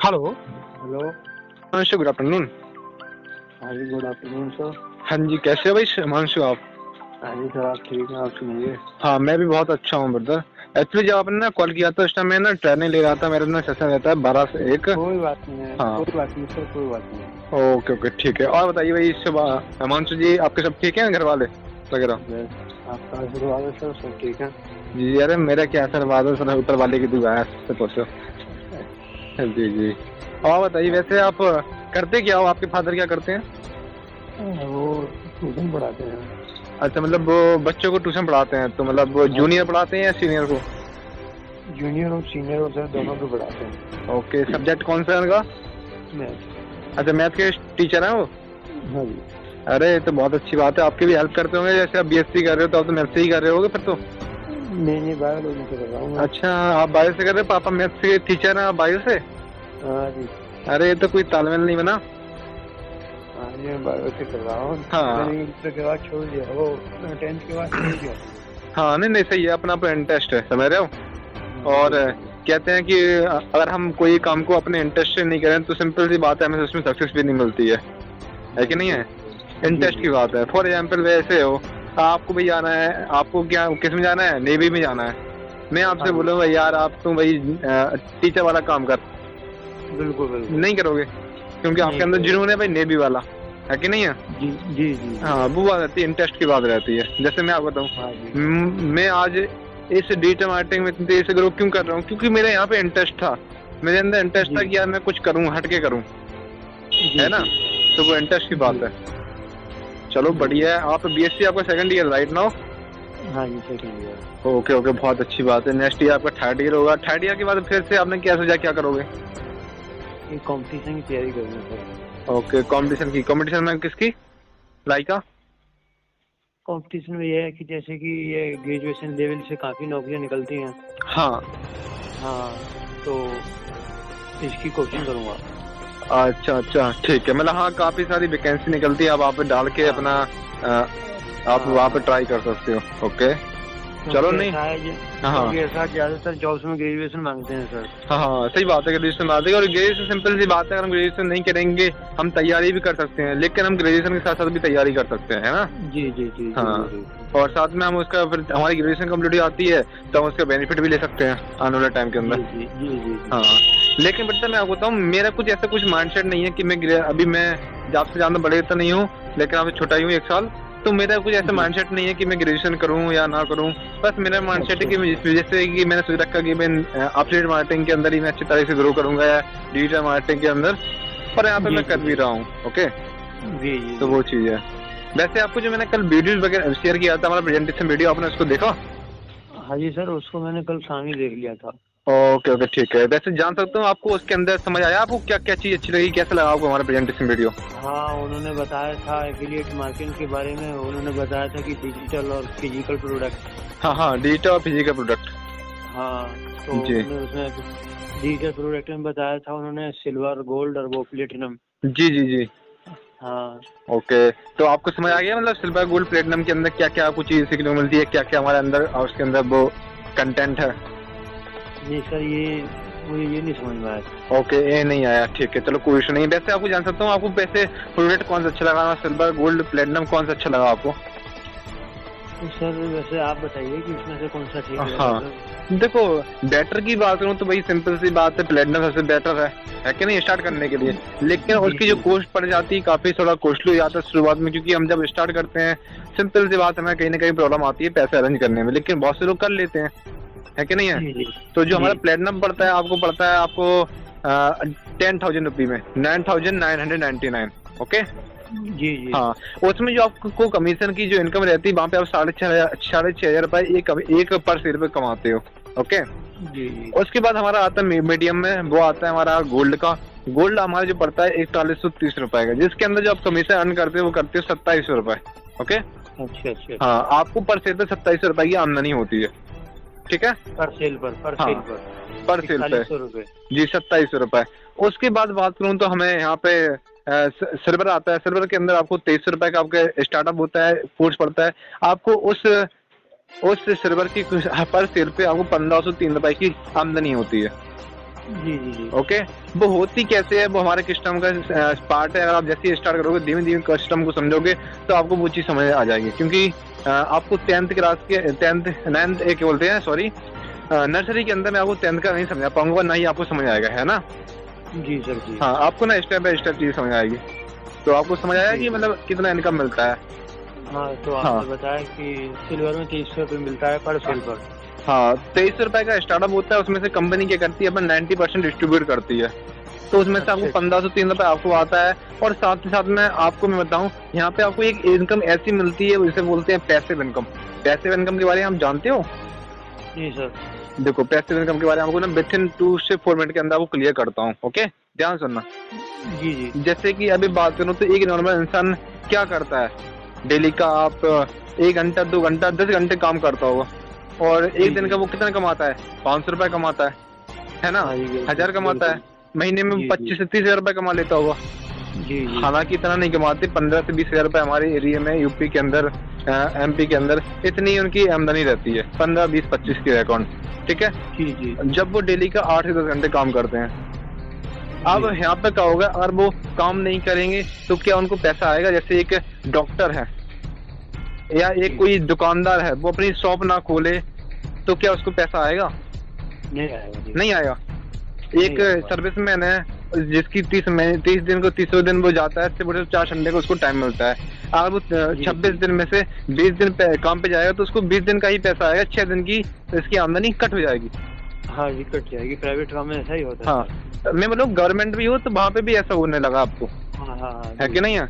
Hello. Hello. Himanshu, good afternoon. हाँ जी, good afternoon sir. हाँ जी, कैसे हो भाई हिमांशु आप? हाँ जी सर, आप ठीक हैं? आप सुनाइए। हाँ, मैं भी बहुत अच्छा हूँ ब्रदर। एक्चुअली जब आपने ना कॉल किया था उस टाइम मैं ना ट्रेनिंग ले रहा था। मेरा ना सेशन रहता है 12 से 1। कोई बात नहीं है, हाँ, कोई बात नहीं सर, कोई बात नहीं। ओके ओके ठीक है। और बताइए भाई हिमांशु जी, आपके सब ठीक हैं घर वाले वगैरह? बस आपका आशीर्वाद है सर, सब ठीक है। जी, अरे मेरा क्या आशीर्वाद है सर, ऊपर वाले की दुआ है से पूछो। जी जी। और बताइए वैसे आप करते क्या हो? आपके फादर क्या करते हैं? वो ट्यूशन पढ़ाते हैं। अच्छा, मतलब वो बच्चों को ट्यूशन पढ़ाते हैं, तो मतलब वो जूनियर पढ़ाते हैं या सीनियर को? जूनियर और सीनियर और सर दोनों को पढ़ाते हैं। ओके, सब्जेक्ट कौन सा है उनका? मैथ। अच्छा, मैथ के टीचर हैं वो? हाँ जी। अरे ये तो बहुत अच्छी बात है। आपकी भी हेल्प करते होंगे, जैसे आप बीएससी कर रहे हो तो आप तो मैथ से ही कर रहे होगे फिर तो। नहीं, बायोलॉजी से कर रहा हूँ मैं। अच्छा, आप बायो से कर रहे हो, पापा मैथ के टीचर हैं, आप बायो से? हाँ जी। अरे ये तो कोई तालमेल नहीं बना। हाँ जी, मैं बायो से कर रहा हूँ। हाँ मैंने इंटर के बाद छोड़ दिया, वो 10th के बाद छोड़ दिया। हाँ, नहीं नहीं, सही है, अपना अपना इंटरेस्ट है, समझ रहे हो। और कहते हैं कि अगर हम कोई काम को अपने इंटरेस्ट से नहीं करें तो सिंपल सी बात है, हमें उसमें सक्सेस भी नहीं मिलती है कि नहीं है? इंटरेस्ट की बात है। फॉर एग्जाम्पल वैसे हो, आपको भी जाना है, आपको क्या किस में जाना है? नेवी में जाना है। मैं आपसे बोलूँगा यार आप तो भाई टीचर वाला काम कर, बिल्कुल बिल्कुल नहीं करोगे, क्योंकि आपके अंदर जुनून है भाई नेवी वाला, है कि नहीं है? जी जी जी। हाँ, वो बात रहती है, इंटरेस्ट की बात रहती है। जैसे मैं आपको बताऊँ, हाँ जी। मैं आज इस डिजिटल मार्केटिंग में इतनी तेजी से ग्रो क्यों कर रहा हूँ? क्योंकि मेरे यहाँ पे इंटरेस्ट था, मेरे अंदर इंटरेस्ट था कि यार मैं कुछ करूँ, हट के करूँ, है ना? तो वो इंटरेस्ट की बात है। चलो बढ़िया है। आप बीएससी आपका सेकंड ईयर राइट नाउ? हाँ जी, सेकंड ईयर। ओके ओके, बहुत अच्छी बात है। नेक्स्ट ईयर आपका थर्ड ईयर होगा। थर्ड ईयर के बाद फिर से आपने क्या सोचा, क्या करोगे? ये कंपटीशन की तैयारी कर रहे हैं सर। ओके, कंपटीशन में किसकी? लाइक का? कंपटीशन में ये है कि जैसे कि ये ग्रेजुएशन लेवल से काफ़ी नौकरियां निकलती हैं। हाँ हाँ, तो इसकी कोशिश करूँगा। अच्छा अच्छा, ठीक है। मतलब हाँ, काफी सारी वैकेंसी निकलती है, अब आप डाल के अपना आप वहाँ पे ट्राई कर सकते हो। ओके, चलो नहीं। हाँ ऐसा ज्यादातर जॉब्स में ग्रेजुएशन मांगते हैं सर। हाँ हाँ, सही बात है, ग्रेजुएशन बात है। और ग्रेजुएशन सिंपल सी बात है, अगर हम ग्रेजुएशन नहीं करेंगे हम तैयारी भी कर सकते हैं, लेकिन हम ग्रेजुएशन के साथ साथ भी तैयारी कर सकते हैं, है ना? जी जी जी। हाँ, और साथ में हम उसका फिर हमारी ग्रेजुएशन कम्प्लीट हो जाती है तो हम उसका बेनिफिट भी ले सकते हैं आने वाले टाइम के अंदर। जी जी जी। हाँ, लेकिन बेटा मैं आपको बताऊँ, मेरा कुछ ऐसा कुछ माइंडसेट नहीं है कि अभी मैं आपसे ज्यादा बड़े तो नहीं हूँ, लेकिन आपसे छोटा ही हूँ 1 साल। तो मेरा कुछ ऐसा माइंडसेट नहीं है कि मैं ग्रेजुएशन करूँ या ना करूँ। बस मेरा माइंडसेट है कि जैसे कि मैंने सोच रखा कि मैं एफिलिएट मार्केटिंग के अंदर ही मैं अच्छी तरह से ग्रो करूंगा, या डिजिटल मार्केटिंग के अंदर, और यहाँ पे मैं कर भी रहा हूँ। ओके, जी जी। तो वो चीज है। वैसे आपको जो मैंने कल वीडियो वगैरह शेयर किया था, हमारा प्रेजेंटेशन वीडियो, आपने उसको देखा? हाँ जी सर, उसको मैंने कल शाम ही देख लिया था। ओके ओके ठीक है। वैसे जान सकता हूँ आपको उसके अंदर समझ आया, आपको क्या क्या चीज अच्छी लगी, कैसा लगा आपको हमारा प्रेजेंटेशन वीडियो? हाँ, उन्होंने बताया था एफिलिएट मार्केटिंग के बारे में। उन्होंने बताया था कि डिजिटल और फिजिकल प्रोडक्ट। हाँ हाँ, डिजिटल और फिजिकल प्रोडक्ट। हाँ, तो जी उसमें डिजिटल प्रोडक्ट में बताया था उन्होंने सिल्वर, गोल्ड और वो प्लेटिनम। जी जी जी। हाँ। ओके, तो आपको समझ आ गया मतलब सिल्वर गोल्ड प्लेटिनम के अंदर क्या क्या आपको चीज सीखने को मिलती है, क्या क्या हमारे अंदर और उसके अंदर वो कंटेंट है? नहीं सर, मुझे ये नहीं समझ में आया। ओके, ये नहीं आया, ठीक है, चलो कोई इशू नहीं। वैसे आपको जान सकता हूँ, आपको वैसे प्रोडक्ट कौन सा अच्छा लगा, सिल्वर गोल्ड प्लेटिनम कौन सा अच्छा लगा आपको? तो सर वैसे आप बताइए कि इसमें से कौन सा ठीक है? हाँ, देखो बेटर की बात करूँ तो भाई सिंपल सी बात है, प्लेटिनम सबसे बेटर है कि नहीं, स्टार्ट करने के लिए। लेकिन उसकी जो कॉस्ट पड़ जाती है काफी थोड़ा कॉस्टली हो जाता है शुरुआत में, क्योंकि हम जब स्टार्ट करते हैं सिंपल सी बात हमें कहीं ना कहीं प्रॉब्लम आती है पैसे अरेंज करने में, लेकिन बहुत से लोग कर लेते हैं, है कि नहीं है? तो जो हमारा प्लेटिनम पड़ता है आपको 10,000 रुपये में 9,999। ओके जी जी। हाँ, उसमें जो आपको कमीशन की जो इनकम रहती है वहाँ पे आप 6,500 रुपए एक पर शेयर पे कमाते हो। ओके जी जी। उसके बाद हमारा आता है मीडियम में, वो आता है हमारा गोल्ड का। गोल्ड हमारा जो पड़ता है 4130 रुपए का, जिसके अंदर जो आप कमीशन अर्न करते हो वो करते हो 2700 रुपए। ओके, अच्छा अच्छा। हाँ, आपको पर शेयर पे 2700 रुपए की आमदनी होती है, ठीक है? पर सेल पर पे जी 2700 रुपए। उसके बाद बात करूँ तो हमें यहाँ पे सिल्वर आता है। सिल्वर के अंदर आपको 2300 रुपए का आपके स्टार्टअप होता है, कोर्स पड़ता है। आपको उस सिल्वर की पर सेल पे आपको 1503 रुपए की आमदनी होती है। जी जी जी। ओके, वो होती कैसे है, वो हमारे सिस्टम का पार्ट है। अगर आप जैसे ही स्टार्ट करोगे, धीमे धीमे सिस्टम को समझोगे, तो आपको वो चीज़ समझ आ जाएगी। क्योंकि आपको 10th क्लास के 10th 9th क्या बोलते हैं, सॉरी, नर्सरी के अंदर मैं आपको 10th का नहीं समझा पाऊंगा, ना ही आपको समझ आएगा, है ना। जी सर जी। हाँ, आपको ना स्टेप बाय स्टेप चीज़ समझ आएगी। तो आपको समझ आया जी कि जी। मतलब कितना इनकम मिलता है। हाँ, तो हाँ आपने बताया कि सिल्वर में 2300 रुपये मिलता है पर सिल्वर। हाँ, 2300 रुपए का स्टार्टअप होता है। उसमें से कंपनी क्या करती है, अपन 90% डिस्ट्रीब्यूट करती है। तो उसमें से आपको अच्छा 1503 रुपए आपको आता है। और साथ ही साथ में आपको मैं बताऊं, यहाँ पे आपको एक इनकम ऐसी मिलती है, जिसे बोलते हैं पैसिव इनकम। पैसिव इनकम के बारे में आप जानते हो? जी सर। देखो, पैसिव इनकम के बारे में आपको ना विद इन 2 से 4 मिनट के अंदर आपको क्लियर करता हूँ। ओके, ध्यान सुनना। जी जी। जैसे कि अभी बात करूँ तो एक नॉर्मल इंसान क्या करता है, डेली का आप 1 घंटा 2 घंटा 10 घंटे काम करता होगा, और जी एक दिन जी। का वो कितना कमाता है, 500 रुपए कमाता है ना, हाँ जी, बिल्कुल 1000 कमाता है, बिल्कुल। महीने में जी 25 जी। से 30 हजार रुपए कमा लेता होगा। जी जी। हालांकि इतना नहीं कमाते, 15 से 20 हजार रुपए हमारे एरिया में, यूपी के अंदर, एमपी के अंदर इतनी उनकी आमदनी रहती है, 15 20 25 के अकाउंट। ठीक है, जी जी। जब वो डेली का 8 से 10 घंटे काम करते हैं। अब जी। यहाँ पे क्या होगा, अगर वो काम नहीं करेंगे तो क्या उनको पैसा आएगा? जैसे एक डॉक्टर है या एक जी। कोई दुकानदार है, वो अपनी शॉप ना खोले तो क्या उसको पैसा आएगा? नहीं आएगा जी। नहीं आएगा। एक नहीं आएगा। सर्विसमैन है, जिसकी 30 दिन को 30 दिन को जाता है, सिर्फ 4 संडे को उसको टाइम मिलता है। अगर वो जी 26 जी। दिन में से 20 दिन काम पे जाएगा, तो उसको 20 दिन का ही पैसा आएगा, 6 दिन की इसकी आमदनी कट हो जाएगी। हाँ जी, कट जाएगी। प्राइवेट काम में ऐसा ही होता है हाँ, सर। मैं मतलब गवर्नमेंट भी हो तो वहां पे भी ऐसा होने लगा आपको, हाँ हाँ हाँ है जी। कि नहीं है?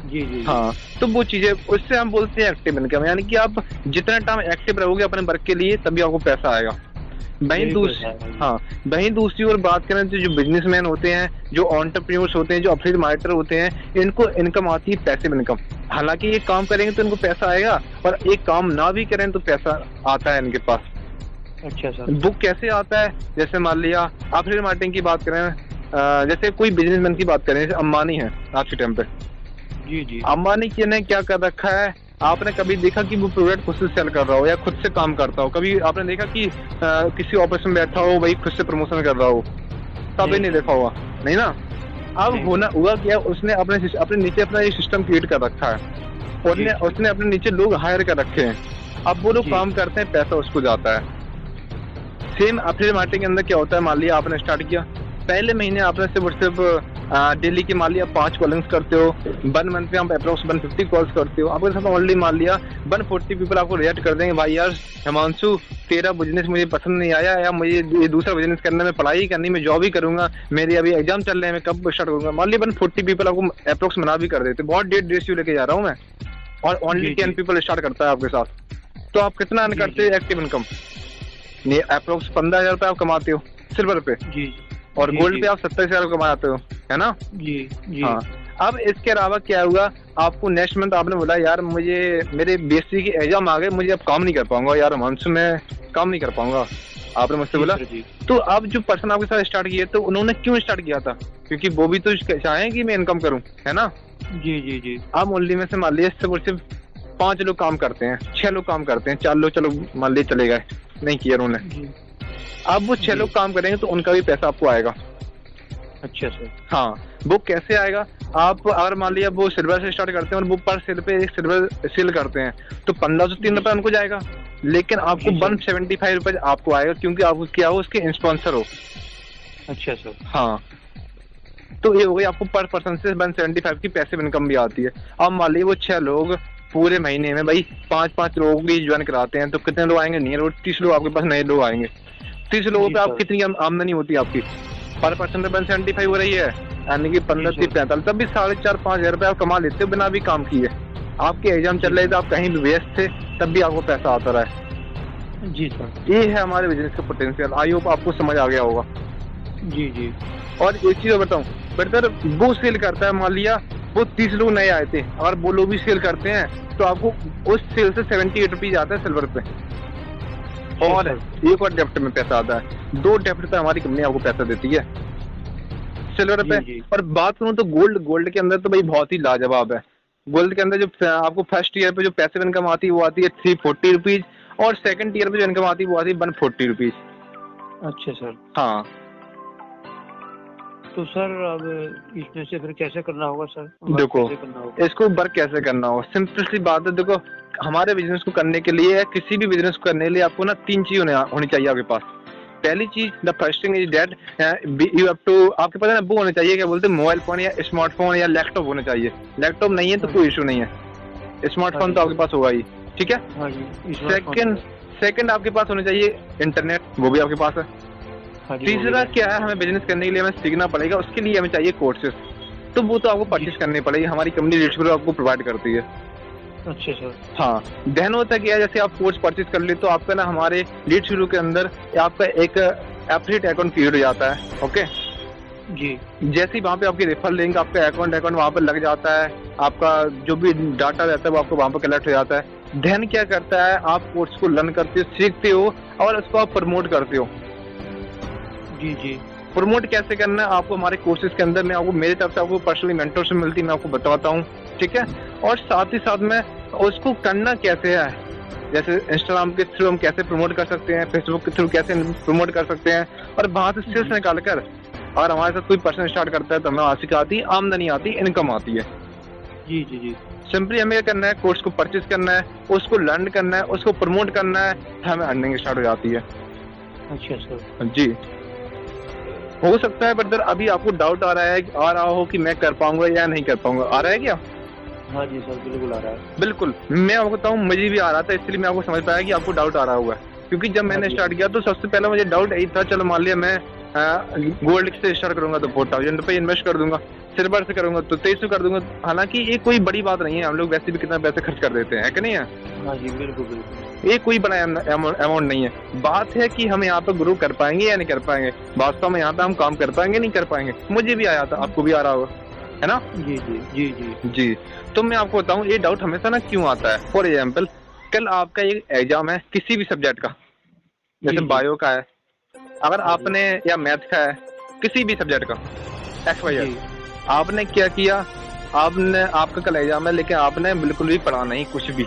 जी जी जी। हाँ, तो वो चीजें, उससे हम बोलते हैं एक्टिव इनकम। यानी कि आप जितना टाइम एक्टिव रहोगे अपने वर्क के लिए, तभी आपको पैसा आएगा। वहीं यही दूसरी पैसा आएगा जी। हाँ, वहीं दूसरी ओर बात करें तो जो बिजनेसमैन होते हैं, जो एंटरप्रेन्योर्स होते हैं, जो अफिलिएट मार्केटर होते हैं, इनको इनकम आती है पैसिव इनकम। हालांकि ये काम करेंगे तो इनको पैसा आएगा, और एक काम ना भी करें तो पैसा आता है इनके पास। अच्छा सर। बुक कैसे आता है? जैसे मान लिया अफिलिएट मार्केटिंग की बात करें, जैसे कोई बिजनेसमैन की बात करें, जैसे अंबानी है आज के टाइम पे। जी जी। अंबानी की ने क्या कर रखा है, आपने कभी देखा कि वो प्रोडक्ट खुद से सेल कर रहा हो या खुद से काम करता हो? कभी आपने देखा कि किसी ऑफिस में बैठा हो, वही खुद से प्रमोशन कर रहा हो? कभी नहीं देखा हुआ, नहीं ना। अब नहीं। होना हुआ क्या, उसने अपने नीचे अपना ये सिस्टम क्रिएट कर रखा है, और जी, जी। उसने अपने नीचे लोग हायर कर रखे हैं। अब वो लोग जी। काम करते हैं, पैसा उसको जाता है। सेम अफिलिएट मार्केटिंग के अंदर क्या होता है, मान लिया आपने स्टार्ट किया, पहले महीने आपने सिर्फ डेली की मान लिया 5 कॉलिंग्स करते हो, 1 मंथ में आप अप्रोक्स 150 कॉल्स करते हो। आपके साथ ऑनली मान लिया 140 पीपल आपको रिएक्ट कर देंगे, भाई यार हिमांशु, तेरा बिजनेस मुझे पसंद नहीं आया, या मुझे ये दूसरा बिजनेस करना, मैं पढ़ाई करनी, मैं जॉब ही करूंगा, मेरे अभी एग्जाम चल रहे हैं, मैं कब स्टार्ट करूंगा। मान लिया 140 पीपल आपको अप्रोक्स मना भी कर देते, बहुत डेट रेशियो लेके जा रहा हूँ मैं, और ओनली जी, 10 जी। पीपल स्टार्ट करता है आपके साथ। तो आप कितना अर्न जी, करते हो एक्टिव इनकम? ये अप्रोक्स 15,000 रुपए आप कमाते हो सिल्वर पे, जी। और जी, गोल्ड जी। पे आप 27,000 कमाते हो, है ना। जी जी। हाँ, अब इसके अलावा क्या हुआ, आपको नेक्स्ट मंथ आपने बोला यार मुझे मेरे बीएससी के एग्जाम आ गए, मुझे अब काम नहीं कर पाऊंगा यार हिमांशु, मैं काम नहीं कर पाऊंगा, आपने मुझसे जी बोला। सर जी। तो अब जो पर्सन आपके साथ स्टार्ट किया, तो उन्होंने क्यों स्टार्ट किया था? क्योंकि वो भी तो चाहें कि मैं इनकम करूं, है ना। जी जी जी। आप ओनली में से मान लीजिए सिर्फ 5 लोग काम करते हैं, 6 लोग काम करते हैं, 4 लोग चलो मान लीजिए चले गए, नहीं किया उन्होंने। जी। अब वो 6 जी। लोग काम करेंगे तो उनका भी पैसा आपको आएगा। अच्छा सर। हाँ, वो कैसे आएगा? आप अगर मान लिया वो सिल्वर से स्टार्ट करते हैं और वो पर सेल पे एक सिल्वर सेल करते हैं, तो 1503 रुपए उनको जाएगा, लेकिन आपको जी सर। 175 रुपए आपको आएगा, क्योंकि आप क्या हो, उसके स्पॉन्सर हो। अच्छा सर। हाँ, तो ये हो गई आपको पर पर्सन से 175 की पैसिव इनकम भी आती है। अब मान लीजिए वो 6 लोग पूरे महीने में भाई 5-5 लोग भी ज्वाइन कराते हैं, तो कितने लोग आएंगे? नहीं, 30 लोग आपके पास नए लोग आएंगे। 30 लोगों जी पे आप सर। कितनी आमदनी होती है आपकी? पर पर्सन पे 175 हो रही है, यानी कि 15 जी से सर। 45, तब भी 4,500-5 हजार रुपए आप कमा लेते हो बिना भी काम किए। आपके एग्जाम चल रहे थे, आप कहीं भी व्यस्त थे, तब भी आपको पैसा आता रहा है। जी सर। ये है हमारे बिजनेस का पोटेंशियल। आई होप आपको समझ आ गया होगा। जी जी। और एक चीज बताऊं, बेटर वो सेल करता है, मान लिया वो 30 लोग नए आए थे, अगर वो लोग भी सेल करते हैं तो आपको उस सेल से 78 रुपीज आता है सिल्वर पे, और एक और डेप्ट में पैसा आता है। 2 डेप्ट पे हमारी कंपनी आपको पैसा देती है सिल्वर पे। जी, जी। और बात करूं तो गोल्ड के अंदर तो भाई बहुत ही लाजवाब है। गोल्ड के अंदर जो आपको फर्स्ट ईयर पे जो पैसिव इनकम आती है वो आती है 340 रुपीज, और सेकंड ईयर पे जो इनकम आती है वो आती है 140 रुपीज। अच्छा सर। हाँ, तो सर अब इसमें से फिर कैसे करना होगा सर? देखो, कैसे करना होगा? इसको वर्क कैसे करना हो, सिंपल सी बात है। देखो, हमारे बिजनेस को करने के लिए या किसी भी बिजनेस को करने के लिए आपको ना 3 चीज होनी चाहिए आपके पास। पहली चीज, the first thing is that you have to, आपके पास ना वो होने चाहिए, क्या बोलते हैं, मोबाइल फोन या स्मार्टफोन या लैपटॉप होना चाहिए। लैपटॉप नहीं है तो कोई इशू नहीं है, स्मार्टफोन तो आपके पास होगा ही, ठीक है। हाँ जी। सेकंड आपके पास होना चाहिए इंटरनेट, वो भी आपके पास है। हाँ जी। तीसरा क्या है, हमें बिजनेस करने के लिए हमें सीखना पड़ेगा, उसके लिए हमें चाहिए कोर्सेज। तो वो तो आपको परचेस करने पड़ेगी, हमारी कंपनी लीड्स ग्रो आपको प्रोवाइड करती है। अच्छा सर। हाँ, देन होता क्या है, जैसे आप कोर्स परचेज कर ले तो आपका ना हमारे लीड शुरू के अंदर आपका एक एफिलिएट अकाउंट क्रिएट हो जाता है। ओके जी। जैसे ही वहाँ पे आपकी रेफरल लिंक, आपका अकाउंट वहाँ पे लग जाता है, आपका जो भी डाटा रहता है वो आपको वहाँ पे कलेक्ट हो जाता है। देन क्या करता है, आप कोर्स को लर्न करते हो, सीखते हो और उसको आप प्रमोट करते हो। जी जी। प्रमोट कैसे करना है आपको हमारे कोर्सेज के अंदर, मैं आपको मेरी तरफ से आपको पर्सनली मेंटरशिप मिलती है, मैं आपको बताता हूँ, ठीक है। और साथ ही साथ में उसको करना कैसे है, जैसे इंस्टाग्राम के थ्रू हम कैसे प्रमोट कर सकते हैं, फेसबुक के थ्रू कैसे प्रमोट कर सकते हैं, और वहां से सेल्स निकाल कर, और हमारे साथ कोई पर्सन स्टार्ट करता है तो हमें वहां से क्या आती है, आमदनी आती है, इनकम आती है। जी जी जी। सिंपली हमें क्या करना है, कोर्स को परचेज करना है, उसको लर्न करना है, उसको प्रमोट करना है, हमें अर्निंग स्टार्ट हो जाती है। अच्छा सर। जी, हो सकता है ब्रदर अभी आपको डाउट आ रहा हो कि मैं कर पाऊंगा या नहीं कर पाऊंगा, आ रहा है क्या? हाँ जी सर, बिल्कुल आ रहा है। बिल्कुल, मैं आपको बताऊं, मुझे भी आ रहा था, इसलिए मैं आपको समझ पाया कि आपको डाउट आ रहा होगा। क्योंकि जब मैंने स्टार्ट किया तो सबसे पहले मुझे डाउट यही था, चलो मान लिया मैं गोल्ड से स्टार्ट करूंगा तो 4000 रुपये इन्वेस्ट कर दूंगा, सिल्वर से करूंगा तो 2300 कर दूंगा। हालांकि ये कोई बड़ी बात नहीं है, हम लोग वैसे भी कितना पैसे खर्च कर देते हैं, कि नहीं है? हाँ जी, बिल्कुल बिल्कुल। ये कोई बड़ा अमाउंट नहीं है। बात है कि हम यहाँ पे ग्रो कर पाएंगे या नहीं कर पाएंगे, वास्तव में यहाँ पे हम काम कर पाएंगे नहीं कर पाएंगे। मुझे भी आया था, आपको भी आ रहा होगा, है ना? जी जी जी जी जी। तो मैं आपको बताऊं ये डाउट हमेशा ना क्यों आता है। फॉर एग्जाम्पल, कल आपका एक एग्जाम है किसी भी सब्जेक्ट का, जैसे बायो का है, अगर आपने, या मैथ का है, किसी भी सब्जेक्ट का XYZ, आपने क्या किया, आपका कल एग्जाम है लेकिन आपने बिल्कुल भी पढ़ा नहीं, कुछ भी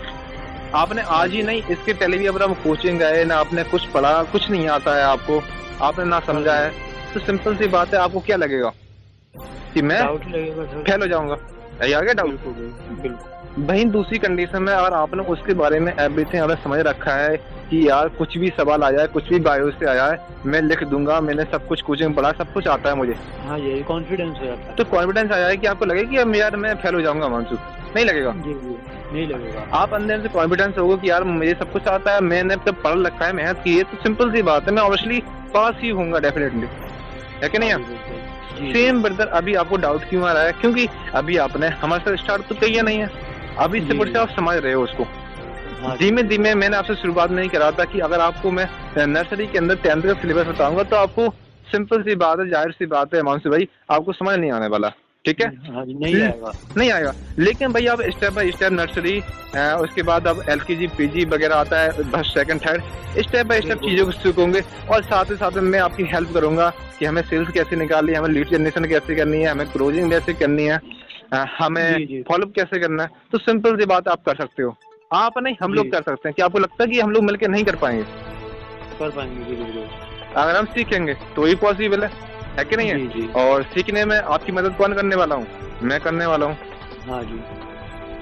आपने आज ही नहीं, इसके पहले भी अगर हम कोचिंग गए ना, आपने कुछ पढ़ा, कुछ नहीं आता है आपको, आपने ना समझा है, तो सिंपल सी बात है, आपको क्या लगेगा कि मैं फेल हो जाऊंगा। यही आ गया डाउट। बिल्कुल। वहीं दूसरी कंडीशन में अगर आपने उसके बारे में एवरीथिंग अगर समझ रखा है कि यार कुछ भी सवाल आ जाए, कुछ भी बायो से आया है, मैं लिख दूंगा, मैंने सब कुछ कोचिंग पढ़ा, सब कुछ आता है मुझे, हाँ यही कॉन्फिडेंस है आपका। तो कॉन्फिडेंस आ जाए कि आपको लगे कि यार मैं फेल हो जाऊंगा मानसू, नहीं लगेगा? जी जी, नहीं लगेगा। आप अंदर से कॉन्फिडेंस होगा कि यार मुझे सब कुछ आता है, मैंने तो पढ़ रखा है, मेहनत की है, तो सिंपल सी बात है, मैं ऑब्वियसली पास ही होऊंगा डेफिनेटली, है कि नहीं है? सेम ब्रदर, अभी आपको डाउट क्यों आ रहा है? क्योंकि अभी आपने हमारे साथ स्टार्ट तो किया नहीं है, अभी इससे बढ़ से आप समझ रहे हो उसको। धीमे धीमे मैंने आपसे शुरुआत नहीं करा था कि अगर आपको मैं नर्सरी के अंदर 10th का सिलेबस बताऊंगा तो आपको सिंपल सी बात है, जाहिर सी बात है हिमांशु भाई, आपको समझ नहीं आने वाला, ठीक है? नहीं आएगा। लेकिन भाई आप स्टेप बाय स्टेप नर्सरी, उसके बाद अब LKG PG वगैरह आता है, बस second third, step by step चीजों को सीखोगे, और साथ ही साथ मैं आपकी हेल्प करूंगा कि हमें सेल्स कैसे निकालनी है, हमें लीड जनरेशन कैसे करनी है, हमें क्लोजिंग कैसे करनी है, हमें फॉलोअप कैसे करना है। तो सिंपल सी बात आप कर सकते हो, आप नहीं, हम लोग कर सकते हैं। क्या आपको लगता है कि हम लोग मिलकर नहीं कर पाएंगे? कर पाएंगे, अगर हम सीखेंगे तो ही पॉसिबल है कि नहीं है? जी। और सीखने में आपकी मदद कौन करने वाला हूँ? मैं करने वाला हूँ। हाँ जी।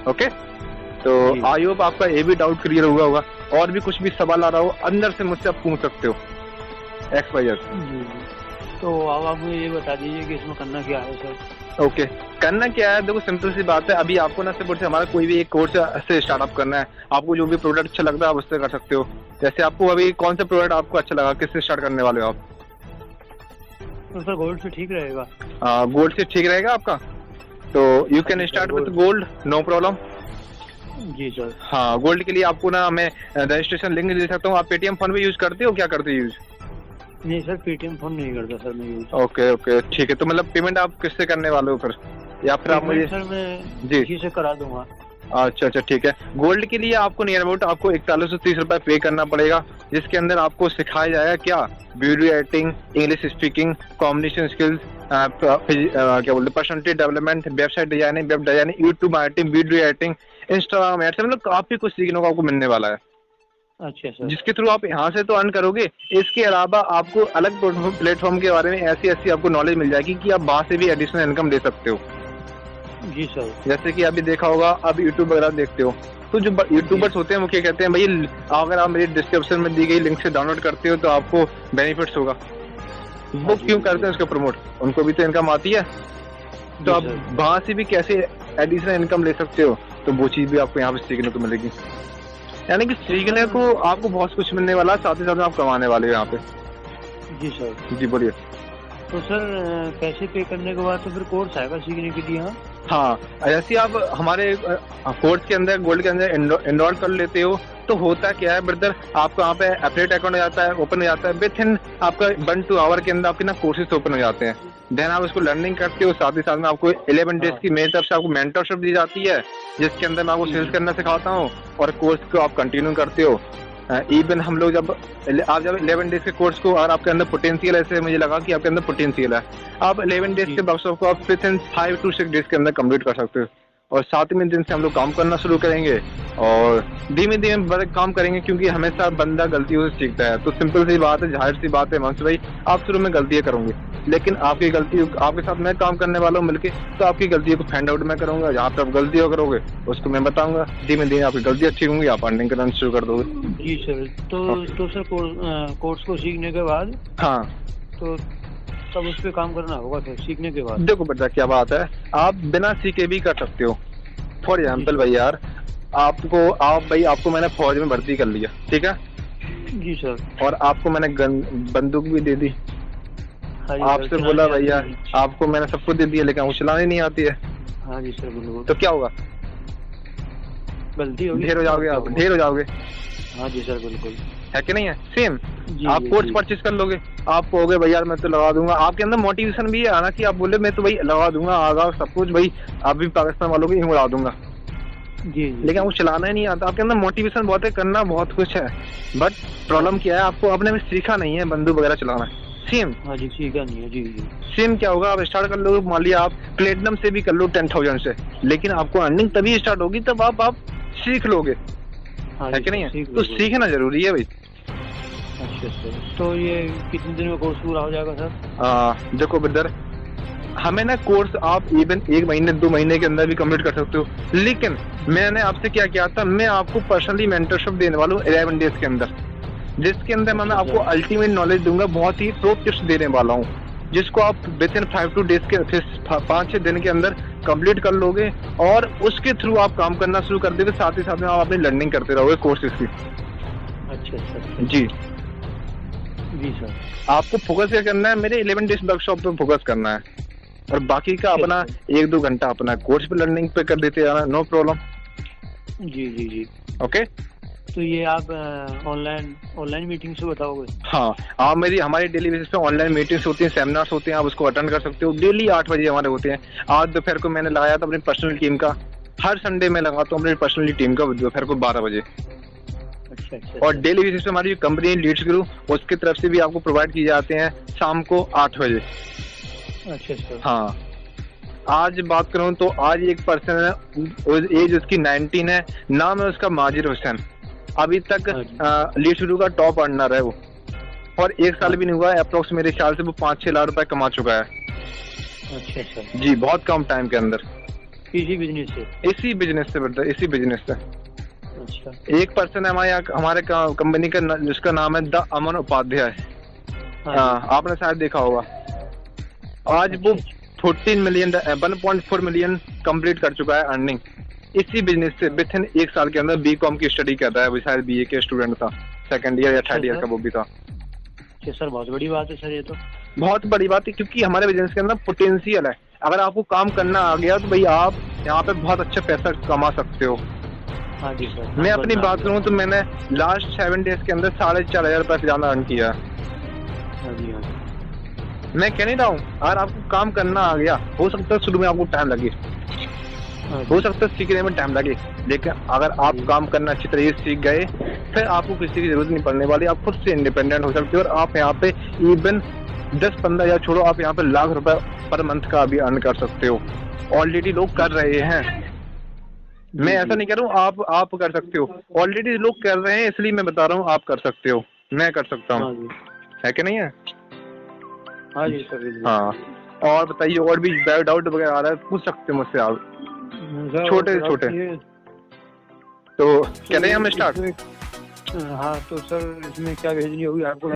ओके, तो आई होप आपका ये भी डाउट क्लियर हुआ होगा। और भी कुछ भी सवाल आ रहा हो अंदर से मुझसे आप पूछ सकते हो, XYZ। तो अब आप मुझे ये बता दीजिए कि इसमें करना क्या है सर? ओके, करना क्या है, देखो सिंपल सी बात है, अभी आपको ना सिर्फ हमारा कोई भी एक कोर्स से स्टार्टअप करना है। आपको जो भी प्रोडक्ट अच्छा लगता है आप उससे कर सकते हो। जैसे आपको अभी कौन सा प्रोडक्ट आपको अच्छा लगा, किससे स्टार्ट करने वाले हो आप? तो सर गोल्ड से ठीक रहेगा। गोल्ड से ठीक रहेगा आपका, तो you can start with gold, no problem. जी सर। हाँ, गोल्ड के लिए आपको ना मैं रजिस्ट्रेशन लिंक दे सकता हूँ। आप पेटीएम फोन पे यूज करते हो, क्या करते हो यूज? नहीं सर, पेटीएम फोन नहीं करता सर मैं यूज। ओके, ठीक है। तो मतलब पेमेंट आप किससे करने वाले हो फिर, या फिर आप मुझे? सर मैं जी किसी से करा दूंगा। अच्छा, ठीक है। गोल्ड के लिए आपको नियर अबाउट आपको 4130 रुपए पे करना पड़ेगा, जिसके अंदर आपको सिखाया जाएगा क्या, video editing, English speaking, communication skills, क्या बोलते, personality development, website designing, web designing, YouTube marketing, video editing, Instagram ads, मतलब काफी कुछ सीखने को आपको मिलने वाला है। अच्छा सर। जिसके थ्रू आप यहाँ से तो अर्न करोगे। इसके अलावा आपको अलग प्लेटफॉर्म के बारे में ऐसी ऐसी आपको नॉलेज मिल जाएगी कि आप वहां से भी एडिशनल इनकम ले सकते हो। जी सर। जैसे कि अभी देखा होगा, आप यूट्यूब वगैरह देखते हो, तो जो यूट्यूबर्स होते हैं वो क्या कहते हैं, भाई अगर आप मेरी डिस्क्रिप्शन में दी गई लिंक से डाउनलोड करते हो तो आपको बेनिफिट्स होगा। वो क्यों करते हैं उसको प्रमोट? उनको भी तो इनकम आती है, तो आप वहां से भी कैसे एडिशनल इनकम ले सकते हो, तो वो चीज भी आपको यहाँ पे सीखने को मिलेगी। यानी कि सीखने को आपको बहुत कुछ मिलने वाला है, साथ ही साथ आप कमाने वाले हो यहाँ पे। जी सर। जी बोलिए। तो सर पैसे पे करने के बाद तो फिर कोर्स आएगा सीखने के लिए? हाँ हाँ, जैसे आप हमारे कोर्स के अंदर गोल्ड के अंदर एनरोल कर लेते हो तो होता क्या है ब्रदर, आपको यहाँ पे एफिलिएट अकाउंट हो जाता है, ओपन हो जाता है। विथ इन आपका 1 to 2 आवर के अंदर आपके ना कोर्सेज ओपन हो जाते हैं। देन आप उसको लर्निंग करते हो, साथ ही साथ में आपको 11 डेज की मेरी तरफ से आपको मेंटरशिप दी जाती है, जिसके अंदर मैं आपको सेल्स करना सिखाता हूँ और कोर्स को आप कंटिन्यू करते हो। इवन हम लोग जब 11 डेज के कोर्स को, और आपके अंदर पोटेंशियल ऐसे मुझे लगा कि आपके अंदर पोटेंशियल है, आप 11 डेज के वर्कशॉप को आप विथ इन 5 to 6 डेज के अंदर कंप्लीट कर सकते हो। और 7वें दिन से हम लोग काम करना शुरू करेंगे और धीमे धीमे बड़े काम करेंगे, क्योंकि हमेशा बंदा गलतियों से सीखता है। तो सिंपल सी बात है, जाहिर सी बात है मंश भाई, आप शुरू में गलतियां करोगे, लेकिन आपकी गलती, आपके साथ मैं काम करने वाला हूँ मिलके, तो आपकी गलतियों को फाइंड आउट मैं करूंगा। जहाँ पे आप गलतियां करोगे उसको मैं बताऊंगा, धीमे धीमे आपकी गलतियां ठीक होंगी, आप अर्निंग करना शुरू कर दोगे। जी सर। तो सर कोर्स को सीखने के बाद हाँ, तो तब उस पर काम करना होगा फिर सीखने के बाद? देखो बेटा क्या बात है, आप बिना सीखे भी कर सकते हो। फॉर एग्जाम्पल भाई यार, आपको मैंने फौज में भर्ती कर लिया, ठीक है जी सर, और आपको मैंने बंदूक भी दे दी, आपसे बोला भैया आपको मैंने सब कुछ दे दिया, लेकिन आपको चलानी नहीं आती है। हाँ जी सर बिल्कुल। तो क्या होगा? गलती होगी, ढेर हो जाओगे आप, ढेर हो जाओगे। हाँ जी सर बिल्कुल, है कि नहीं है? सेम आप कोर्स परचेज कर लोगे, आप कहोगे भैया मैं तो लगा दूंगा, आपके अंदर मोटिवेशन भी है आना कि आप बोले मैं तो भाई लगा दूंगा, आगा सब कुछ भाई अभी पाकिस्तान वालों को उड़ा दूंगा। जी। लेकिन आपको चलाना ही नहीं आता। आपके अंदर मोटिवेशन बहुत है, करना बहुत कुछ है, बट प्रॉब्लम क्या है, आपको अपने में सीखा नहीं है बंदूक वगैरह चलाना। सेम। हाँ जी, सीखा नहीं है। जी जी। सेम क्या होगा, आप स्टार्ट कर लोगे, मान लिया आप प्लेटिनम से भी कर लो 10,000 से, लेकिन आपको अर्निंग तभी स्टार्ट होगी तब आप सीख लोगे। है कि नहीं है? तो सीखना जरूरी है भाई। अच्छा सर, तो ये कितने दिन में कोर्स पूरा हो जाएगा सर? देखो ब्रदर, हमें ना कोर्स आप इवन 1 महीने 2 महीने के अंदर भी कंप्लीट कर सकते हो, लेकिन मैंने आपसे क्या किया था, मैं आपको पर्सनली मेंटरशिप देने वाला हूँ 11 डेज के अंदर, जिसके अंदर मैं आपको अल्टीमेट नॉलेज दूंगा, बहुत ही प्रो टिप्स देने वाला हूँ, जिसको आप विद इन 5 to 10 के 5-6 दिन के अंदर कंप्लीट कर लोगे और उसके थ्रू आप काम करना शुरू कर दोगे, साथ ही साथ में आप अपनी लर्निंग करते रहोगे कोर्सेज की। अच्छा सर। जी जी सर। आपको फोकस क्या करना है, मेरे 11 डेज वर्कशॉप पे फोकस करना है, और बाकी का अपना 1-2 घंटा अपना कोर्स पे लर्निंग पे कर देते जाना, नो प्रॉब्लम। जी जी जी। ओके। तो ये आप ऑनलाइन मीटिंग से बताओगे? हाँ, आप हमारी डेली बेसिस पे ऑनलाइन मीटिंग्स होती हैं, सेमिनार्स होते हैं, आप उसको अटेंड कर सकते हो। डेली 8 बजे हमारे होते हैं। आज दोपहर को मैंने लगाया था अपनी पर्सनल टीम का, हर संडे में लगाता हूँ अपनी पर्सनल टीम का दोपहर को 12 बजे। अच्छा। और डेली बेसिस पे हमारी कंपनी लीड्स ग्रुप उसकी तरफ से भी आपको प्रोवाइड किए जाते हैं शाम को 8 बजे। अच्छा सर। हाँ, आज बात करूँ तो आज एक पर्सन है, एज उसकी 19 है, नाम है उसका माजिर हुसैन, अभी तक लीड शुरू का टॉप अर्नर है वो, और 1 साल भी नहीं हुआ है, अप्रोक्स मेरे ख्याल से वो 5-6 लाख रुपए कमा चुका है। अच्छा सर। जी, बहुत कम टाइम के अंदर। इसी बिजनेस से बेटा, इसी बिजनेस से। अच्छा। एक पर्सन है हमारे कंपनी का, जिसका नाम है द अमन उपाध्याय, आपने शायद देखा होगा। आज वो 1.4 मिलियन कंप्लीट कर चुका है अर्निंग इसी बिजनेस से, विद इन 1 साल के अंदर। बीकॉम की स्टडी कर रहा है, वो शायद BA के स्टूडेंट था, 2nd ईयर या 3rd ईयर का वो भी था। अच्छा सर, बहुत बड़ी बात है सर, ये तो बहुत बड़ी बात है, क्योंकि हमारे बिजनेस के अंदर पोटेंशियल है। अगर आपको काम करना आ गया तो भाई आप यहाँ पे बहुत अच्छा पैसा कमा सकते हो। हाँ जी सर। मैं अपनी बात करूँ तो मैंने लास्ट 7 डेज के अंदर 4,500 रुपए से ज्यादा अर्न किया। हाँ जी। मैं कह नहीं रहा हूँ, अगर आपको काम करना आ गया, हो सकता है शुरू में आपको टाइम लगे, हो सकता है सीखने में टाइम लगे, लेकिन अगर आप काम करना अच्छी तरीके से सीख गए, फिर आपको किसी की जरूरत नहीं पड़ने वाली, आप खुद से इंडिपेंडेंट हो सकते हो। और आप यहाँ पे इवन 10-15 या छोड़ो, आप यहाँ पे लाख रुपए पर मंथ का भी अर्न कर सकते हो। ऑलरेडी लोग कर रहे हैं। मैं ऐसा नहीं कह रहा हूँ, आप कर सकते हो, ऑलरेडी लोग कर रहे हैं इसलिए मैं बता रहा हूँ आप कर सकते हो, मैं कर सकता हाँ हूँ, जी, है कि नहीं है? हाँ जी सर, बिल्कुल। हाँ, और बताइए, और भी डाउट वगैरह आ रहा है पूछ सकते हो मुझसे आप, सर, छोटे और छोटे। ये- तो तो करें हम स्टार्ट? इसमें- हाँ तो सर, इसमें क्या भेजनी होगी आपको?